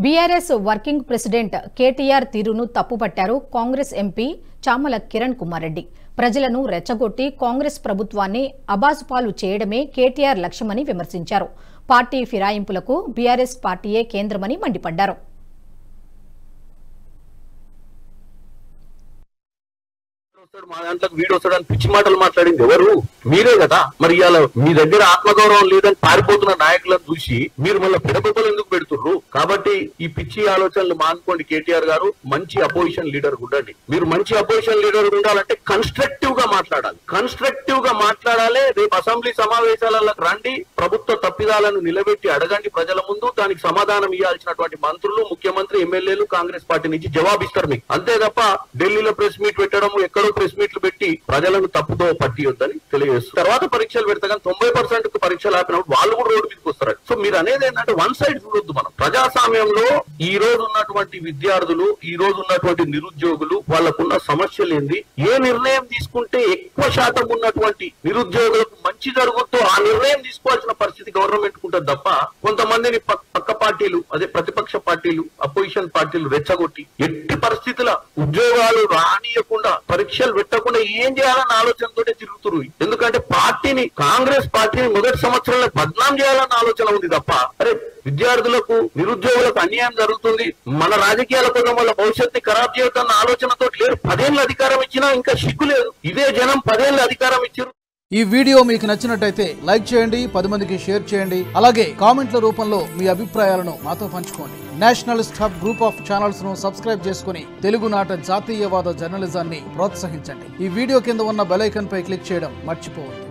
BRS working president KTR తీరును తప్పుపట్టారు Congress MP Chamala Kiran Kumar Reddy. ప్రజలను రెచ్చగొట్టి కాంగ్రెస్ ప్రభుత్వాన్ని అబాసుపాలు చేయడమే కేటీఆర్ లక్ష్యమని విమర్శించారు. పార్టీ ఫిరాయింపులకు బీఆర్ఎస్ పార్టీయే కేంద్రమని మండిపడ్డారు. మా దాంట్లోకి వీడు వస్తాడని పిచ్చి మాటలు మాట్లాడింది ఎవరు? మీరే కదా. మరి ఇవాళ మీ దగ్గర ఆత్మగౌరవం లేదని పారిపోతున్న నాయకులను చూసి మీరు మళ్ళీ పిడపలు ఎందుకు పెడుతుర్రు? కాబట్టి ఈ పిచ్చి ఆలోచనలు మానుకోండి. కేటీఆర్ గారు మంచి అపోజిషన్ లీడర్ ఉండండి. మీరు మంచి అపోజిషన్ లీడర్ ఉండాలంటే కన్స్ట్రక్టివ్ గా మాట్లాడాలి. రేపు అసెంబ్లీ సమావేశాలకు రండి, ప్రభుత్వ తప్పిదాలను నిలబెట్టి అడగండి ప్రజల ముందు. దానికి సమాధానం ఇవ్వాల్సినటువంటి మంత్రులు, ముఖ్యమంత్రి, ఎమ్మెల్యేలు కాంగ్రెస్ పార్టీ నుంచి జవాబిస్తారు మీకు. అంతే తప్ప ఢిల్లీలో ప్రెస్ మీట్ పెట్టడం, ఎక్కడో ప్రెస్ మీట్లు పెట్టి ప్రజలను తప్పుదో పట్టియొద్దని తెలియజేస్తారు. తర్వాత పరీక్షలు పెడతా కానీ 90% పరీక్షలు ఆపినప్పుడు వాళ్ళు కూడా రోడ్డు మీదకి వస్తారు. సో మీరు అనేది ఏంటంటే వన్ సైడ్ చూడొద్దు. మనం ప్రజాస్వామ్యంలో ఈ రోజు ఉన్నటువంటి విద్యార్థులు, ఈ రోజు ఉన్నటువంటి నిరుద్యోగులు, వాళ్ళకున్న సమస్యలు ఏంది, ఏ నిర్ణయం తీసుకుంటే ఎక్కువ శాతం ఉన్నటువంటి నిరుద్యోగులకు మంచి జరుగుతూ ఆ నిర్ణయం తీసుకోవాల్సిన పరిస్థితి గవర్నమెంట్ ఉంటుంది తప్ప కొంతమందిని పక్క పార్టీలు, అదే ప్రతిపక్ష పార్టీలు, అపోజిషన్ పార్టీలు రెచ్చగొట్టి ఎట్టి పరిస్థితుల ఉద్యోగాలు రానియకుండా, పరీక్షలు పెట్టకుండా ఏం చేయాలన్న ఆలోచనతో తిరుగుతున్నారు. ఎందుకంటే పార్టీని, కాంగ్రెస్ పార్టీని మొదటి సంవత్సరంలో బద్నాం చేయాలన్న ఆలోచన ఉంది తప్ప అరే విద్యార్థులకు, నిరుద్యోగులకు అన్యాయం జరుగుతుంది, మన రాజకీయాల కోసం వాళ్ళ భవిష్యత్తుని ఖరాబ్ చేయొద్దన్న ఆలోచనతో లేరు. 10 ఏళ్ళు అధికారం ఇచ్చినా ఇంకా సిగ్గు లేదు. ఇదే జనం 10 ఏళ్ళు అధికారం ఇచ్చారు. ఈ వీడియో మీకు నచ్చినట్టయితే లైక్ చేయండి, 10 మందికి షేర్ చేయండి. అలాగే కామెంట్ల రూపంలో మీ అభిప్రాయాలను మాతో పంచుకోండి. Nationalist hub group of channels ను సబ్స్క్రైబ్ చేసుకుని తెలుగునాట జాతీయవాద జర్నలిజాన్ని ప్రోత్సహించండి. ఈ వీడియో కింద ఉన్న బెల్ ఐకాన్ పై క్లిక్ చేయడం మర్చిపోవద్దు.